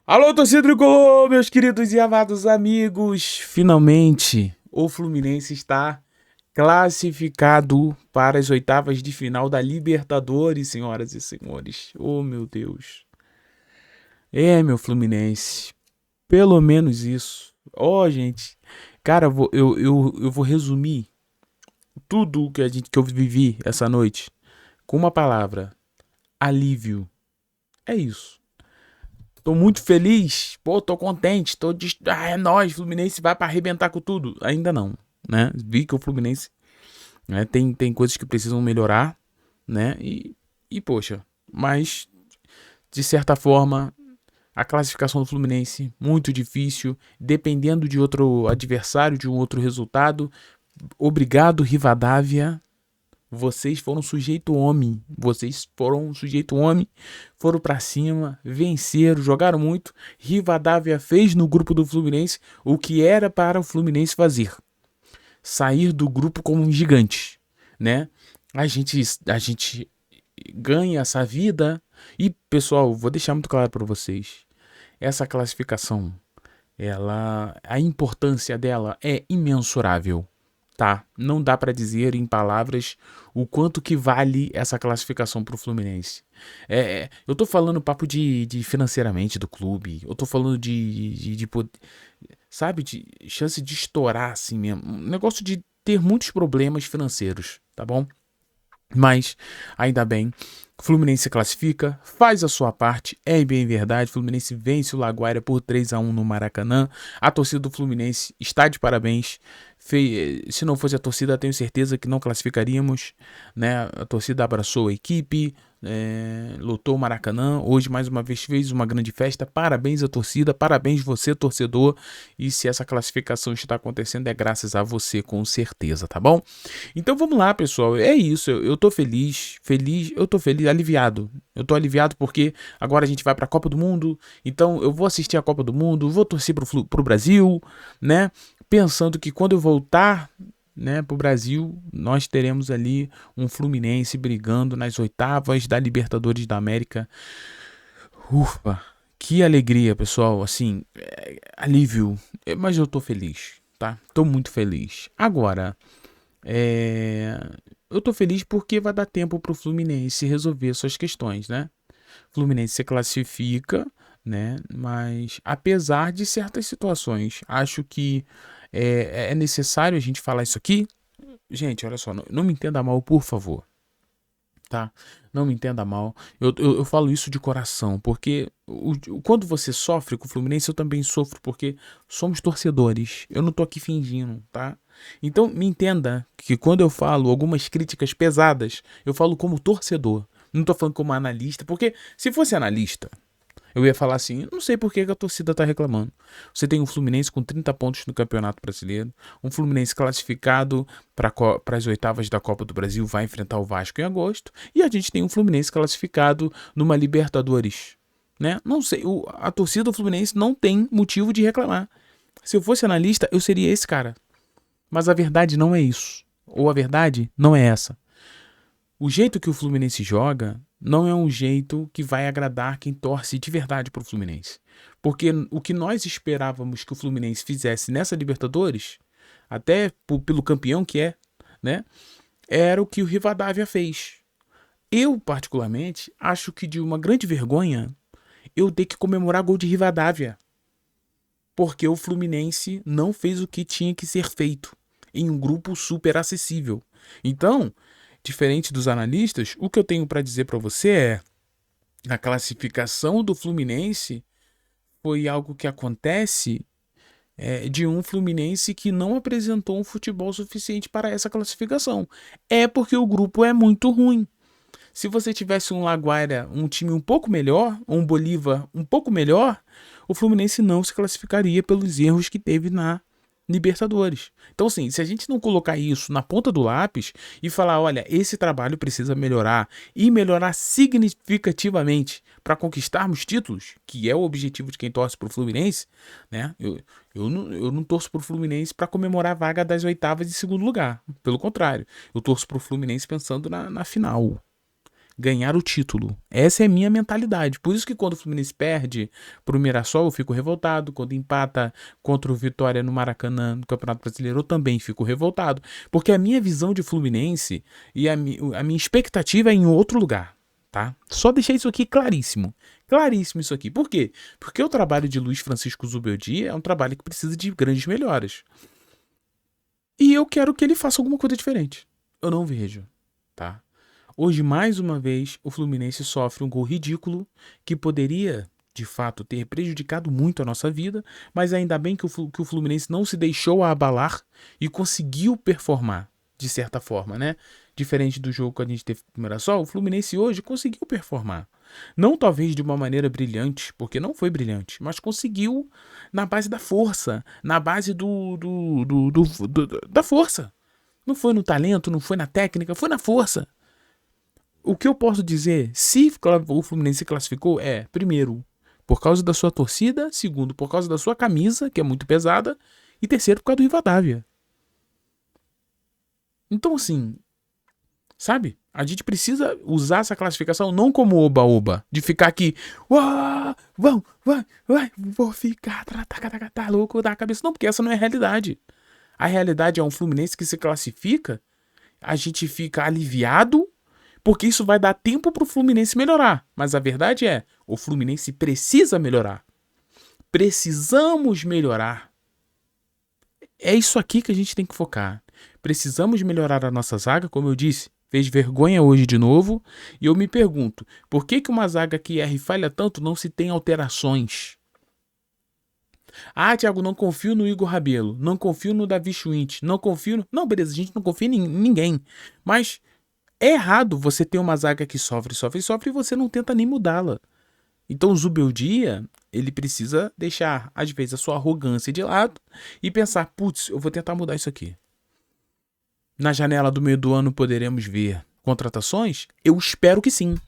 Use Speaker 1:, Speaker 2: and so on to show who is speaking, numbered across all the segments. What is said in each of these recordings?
Speaker 1: Alô, torcida tricolor, meus queridos e amados amigos. Finalmente, o Fluminense está classificado para as oitavas de final da Libertadores, senhoras e senhores. Oh, meu Deus. Meu Fluminense. Pelo menos isso. Oh, gente. Cara, eu vou resumir tudo que eu vivi essa noite com uma palavra: alívio. É isso. Tô muito feliz, pô, tô contente, é nóis, Fluminense vai pra arrebentar com tudo. Ainda não, né? Vi que o Fluminense, né, tem coisas que precisam melhorar, né? Poxa, mas de certa forma, a classificação do Fluminense muito difícil, dependendo de outro adversário, de um outro resultado. Obrigado, Rivadavia. Vocês foram sujeito homem. Vocês foram sujeito homem. Foram pra cima, venceram, jogaram muito. Rivadavia fez no grupo do Fluminense o que era para o Fluminense fazer: sair do grupo como um gigante, né? A gente ganha essa vida. E, pessoal, vou deixar muito claro para vocês: essa classificação, a importância dela é imensurável. Tá, não dá pra dizer em palavras o quanto que vale essa classificação pro Fluminense. Eu tô falando papo de financeiramente do clube, eu tô falando sabe, de chance de estourar assim mesmo, um negócio de ter muitos problemas financeiros, tá bom? Mas, ainda bem, o Fluminense se classifica, faz a sua parte, é bem verdade. O Fluminense vence o Laguaira por 3-1 no Maracanã. A torcida do Fluminense está de parabéns. Se não fosse a torcida, tenho certeza que não classificaríamos, né? A torcida abraçou a equipe, lotou o Maracanã. Hoje, mais uma vez, fez uma grande festa. Parabéns à torcida, parabéns você, torcedor. E se essa classificação está acontecendo, é graças a você, com certeza, tá bom? Então vamos lá, pessoal. É isso. Eu tô feliz, eu tô feliz, aliviado. Eu tô aliviado porque agora a gente vai pra Copa do Mundo. Então eu vou assistir a Copa do Mundo, vou torcer pro Brasil, né? Pensando que quando eu voltar, né, pro Brasil, nós teremos ali um Fluminense brigando nas oitavas da Libertadores da América. Ufa, que alegria, pessoal. Assim, alívio. Mas eu tô feliz, tá? Tô muito feliz. Agora, é, eu tô feliz porque vai dar tempo pro Fluminense resolver suas questões, né? O Fluminense se classifica, né? Mas apesar de certas situações, acho que é necessário a gente falar isso aqui. Gente, olha só, não me entenda mal, por favor, tá? Não me entenda mal. Eu falo isso de coração, porque quando você sofre com o Fluminense, eu também sofro, porque somos torcedores. Eu não tô aqui fingindo, tá? Então me entenda que quando eu falo algumas críticas pesadas, eu falo como torcedor. Não tô falando como analista, porque se fosse analista, eu ia falar assim: não sei por que a torcida tá reclamando. Você tem um Fluminense com 30 pontos no Campeonato Brasileiro, um Fluminense classificado para as oitavas da Copa do Brasil, vai enfrentar o Vasco em agosto, e a gente tem um Fluminense classificado numa Libertadores, né? Não sei, a torcida do Fluminense não tem motivo de reclamar. Se eu fosse analista, eu seria esse cara. Mas a verdade não é isso. Ou a verdade não é essa. O jeito que o Fluminense joga não é um jeito que vai agradar quem torce de verdade pro Fluminense. Porque o que nós esperávamos que o Fluminense fizesse nessa Libertadores, até pelo campeão que é, né, era o que o Rivadavia fez. Eu, particularmente, acho que de uma grande vergonha eu ter que comemorar gol de Rivadavia. Porque o Fluminense não fez o que tinha que ser feito em um grupo super acessível. Então, diferente dos analistas, o que eu tenho para dizer para você é: a classificação do Fluminense foi algo que acontece de um Fluminense que não apresentou um futebol suficiente para essa classificação. É porque o grupo é muito ruim. Se você tivesse um Laguaira, um time um pouco melhor, ou um Bolívar um pouco melhor, o Fluminense não se classificaria pelos erros que teve na Libertadores. Então, assim, se a gente não colocar isso na ponta do lápis e falar: olha, esse trabalho precisa melhorar e melhorar significativamente para conquistarmos títulos, que é o objetivo de quem torce para o Fluminense, né? Eu não torço para o Fluminense para comemorar a vaga das oitavas de segundo lugar. Pelo contrário, eu torço para o Fluminense pensando na final. ganhar o título. Essa é a minha mentalidade. Por isso que quando o Fluminense perde pro Mirassol, eu fico revoltado. Quando empata contra o Vitória no Maracanã, no Campeonato Brasileiro, eu também fico revoltado. Porque a minha visão de Fluminense e a minha expectativa é em outro lugar. Tá? Só deixei isso aqui claríssimo. Claríssimo isso aqui. Por quê? Porque o trabalho de Luiz Francisco Zubeldia é um trabalho que precisa de grandes melhoras. E eu quero que ele faça alguma coisa diferente. Eu não vejo, tá? Hoje, mais uma vez, o Fluminense sofre um gol ridículo que poderia, de fato, ter prejudicado muito a nossa vida, mas ainda bem que o Fluminense não se deixou abalar e conseguiu performar, de certa forma, né? Diferente do jogo que a gente teve com o Mirassol, o Fluminense hoje conseguiu performar. Não talvez de uma maneira brilhante, porque não foi brilhante, mas conseguiu na base da força, na base da força. Não foi no talento, não foi na técnica, foi na força. O que eu posso dizer, se o Fluminense se classificou, é, primeiro, por causa da sua torcida, segundo, por causa da sua camisa, que é muito pesada, e terceiro, por causa do Rivadavia. Então, assim, sabe? A gente precisa usar essa classificação não como oba-oba, de ficar aqui, vou ficar, tá louco da cabeça. Não, porque essa não é a realidade. A realidade é um Fluminense que se classifica, a gente fica aliviado, porque isso vai dar tempo pro Fluminense melhorar. Mas a verdade é, o Fluminense precisa melhorar. Precisamos melhorar. É isso aqui que a gente tem que focar. Precisamos melhorar a nossa zaga, como eu disse. Fez vergonha hoje de novo. E eu me pergunto, por que uma zaga que erra e falha tanto não se tem alterações? Ah, Thiago, não confio no Igor Rabelo. Não confio no Davi Schwindt. Não confio no... Não, beleza, a gente não confia em ninguém. Mas é errado você ter uma zaga que sofre e você não tenta nem mudá-la. Então o Zubeldia, ele precisa deixar, às vezes, a sua arrogância de lado e pensar, putz, eu vou tentar mudar isso aqui. Na janela do meio do ano poderemos ver contratações? Eu espero que sim.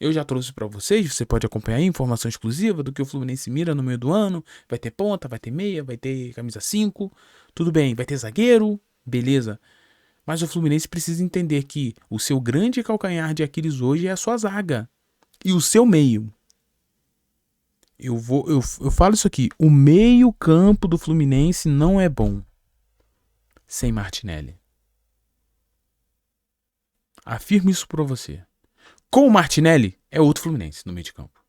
Speaker 1: Eu já trouxe para vocês, você pode acompanhar aí, informação exclusiva do que o Fluminense mira no meio do ano. Vai ter ponta, vai ter meia, vai ter camisa 5. Tudo bem, vai ter zagueiro, beleza. Mas o Fluminense precisa entender que o seu grande calcanhar de Aquiles hoje é a sua zaga. E o seu meio. Eu falo isso aqui. O meio campo do Fluminense não é bom sem Martinelli. Afirmo isso pra você. Com o Martinelli, é outro Fluminense no meio de campo.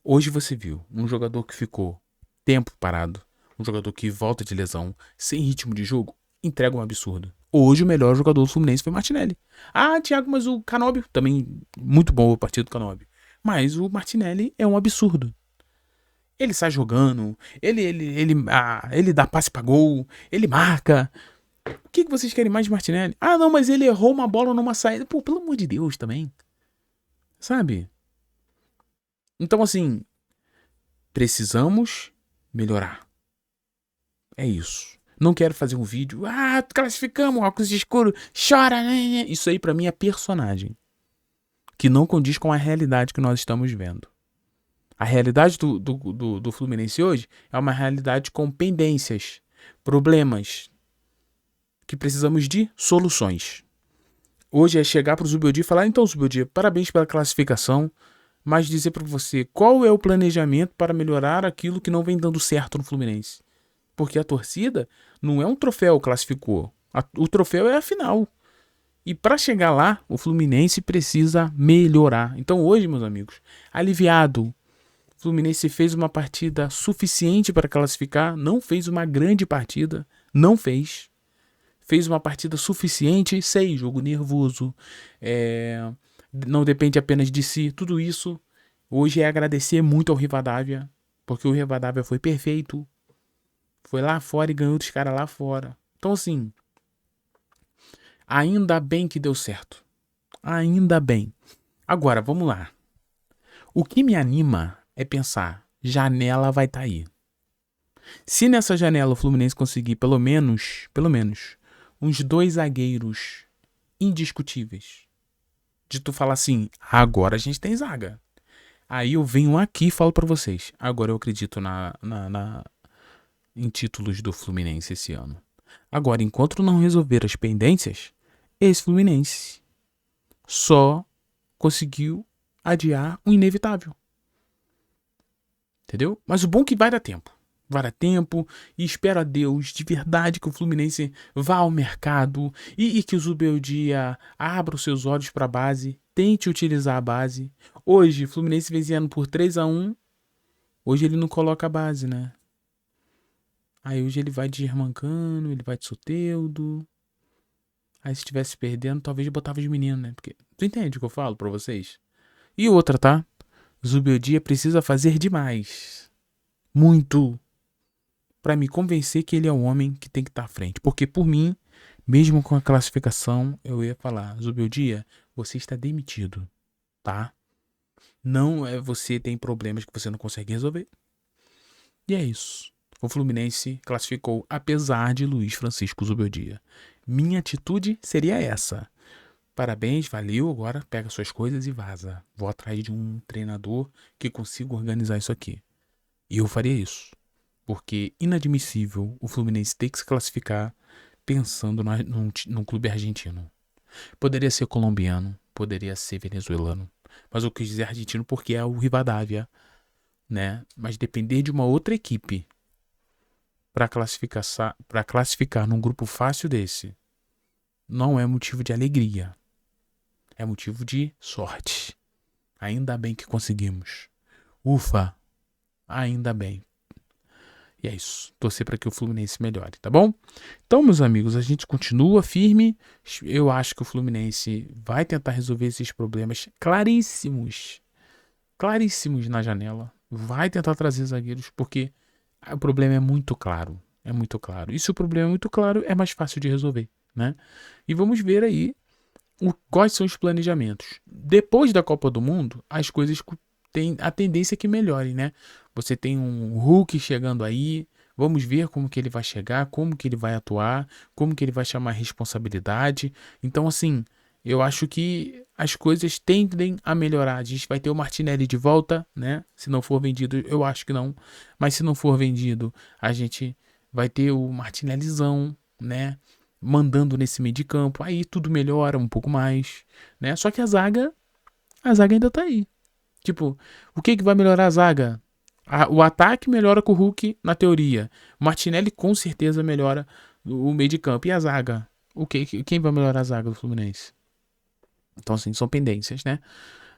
Speaker 1: Hoje você viu um jogador que ficou tempo parado, um jogador que volta de lesão, sem ritmo de jogo, entrega um absurdo. Hoje o melhor jogador do Fluminense foi Martinelli. Ah, Thiago, mas o Canóbio, também muito bom o partido do Canóbio. Mas o Martinelli é um absurdo. Ele sai jogando, ele dá passe pra gol, ele marca. O que vocês querem mais de Martinelli? Ah, não, mas ele errou uma bola numa saída. Pô, pelo amor de Deus também. Sabe? Então, assim, precisamos melhorar. É isso. Não quero fazer um vídeo. Ah, classificamos, óculos escuros, chora, né? Isso aí pra mim é personagem. Que não condiz com a realidade que nós estamos vendo. A realidade do Fluminense hoje é uma realidade com pendências, problemas, que precisamos de soluções. Hoje é chegar para o Zubeldia e falar, então, Zubeldia, parabéns pela classificação, mas dizer para você qual é o planejamento para melhorar aquilo que não vem dando certo no Fluminense. Porque a torcida não é um troféu classificou. O troféu é a final. E para chegar lá, o Fluminense precisa melhorar. Então hoje, meus amigos, aliviado. O Fluminense fez uma partida suficiente para classificar, não fez uma grande partida, não fez. Fez uma partida suficiente, sei, jogo nervoso, não depende apenas de si, tudo isso. Hoje é agradecer muito ao Rivadavia, porque o Rivadavia foi perfeito. Foi lá fora e ganhou dos caras lá fora. Então, assim, ainda bem que deu certo. Ainda bem. Agora, vamos lá. O que me anima é pensar, janela vai estar aí. Se nessa janela o Fluminense conseguir pelo menos, uns 2 zagueiros indiscutíveis, de tu falar assim, agora a gente tem zaga. Aí eu venho aqui e falo pra vocês, agora eu acredito em títulos do Fluminense esse ano. Agora, enquanto não resolver as pendências, esse Fluminense só conseguiu adiar o inevitável. Entendeu? Mas o bom é que vai dar tempo. Vai dar tempo e espero a Deus de verdade que o Fluminense vá ao mercado e que o Zubeldia abra os seus olhos para a base, tente utilizar a base. Hoje, o Fluminense vencendo por 3-1. Hoje ele não coloca a base, né? Aí hoje ele vai de Germancano, ele vai de Soteldo. Aí se estivesse perdendo, talvez botava os meninos, né? Porque tu entende o que eu falo pra vocês? E outra, tá? Zubeldia precisa fazer demais. Muito. Pra me convencer que ele é o homem que tem que estar à frente. Porque por mim, mesmo com a classificação, eu ia falar, Zubeldia, você está demitido, tá? Não é você tem problemas que você não consegue resolver. E é isso. O Fluminense classificou apesar de Luiz Francisco Zubeldia. Minha atitude seria essa. Parabéns, valeu, agora pega suas coisas e vaza. Vou atrás de um treinador que consiga organizar isso aqui. E eu faria isso. Porque inadmissível o Fluminense ter que se classificar pensando num clube argentino. Poderia ser colombiano, poderia ser venezuelano. Mas eu quis dizer argentino porque é o Rivadavia, né? Mas depender de uma outra equipe para classificar num grupo fácil desse não é motivo de alegria. É motivo de sorte. Ainda bem que conseguimos. Ufa, ainda bem. E é isso. Torcer para que o Fluminense melhore, tá bom? Então, meus amigos, a gente continua firme. Eu acho que o Fluminense vai tentar resolver esses problemas claríssimos na janela. Vai tentar trazer zagueiros, porque o problema é muito claro. É muito claro. E se o problema é muito claro, é mais fácil de resolver, né? E vamos ver aí quais são os planejamentos. Depois da Copa do Mundo, as coisas têm a tendência que melhorem, né? Você tem um Hulk chegando aí. Vamos ver como que ele vai chegar, como que ele vai atuar, como que ele vai chamar a responsabilidade. Então, assim, eu acho que as coisas tendem a melhorar. A gente vai ter o Martinelli de volta, né? Se não for vendido, eu acho que não. Mas se não for vendido, a gente vai ter o Martinellizão, né? Mandando nesse meio de campo. Aí tudo melhora um pouco mais, né? Só que a zaga ainda tá aí. Tipo, o que vai melhorar a zaga? O ataque melhora com o Hulk, na teoria. O Martinelli com certeza melhora o meio de campo. E a zaga? Quem vai melhorar a zaga do Fluminense? Então, assim, são pendências, né?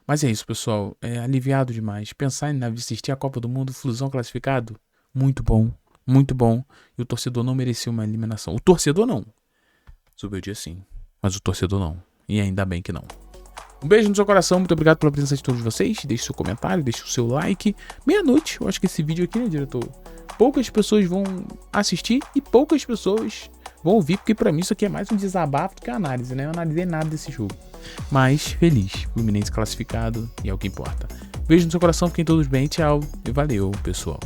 Speaker 1: Mas é isso, pessoal. É aliviado demais. Pensar em assistir a Copa do Mundo, Flusão classificado, muito bom. Muito bom. E o torcedor não merecia uma eliminação. O torcedor não. Zubeldia sim. Mas o torcedor não. E ainda bem que não. Um beijo no seu coração, muito obrigado pela presença de todos vocês. Deixe seu comentário, deixe o seu like. Meia-noite, eu acho que esse vídeo aqui, né, diretor? Poucas pessoas vão assistir e poucas pessoas vão ouvir, porque pra mim isso aqui é mais um desabafo do que análise, né? Eu não analisei nada desse jogo. Mas feliz, Fluminense classificado e é o que importa. Beijo no seu coração, fiquem todos bem, tchau e valeu, pessoal.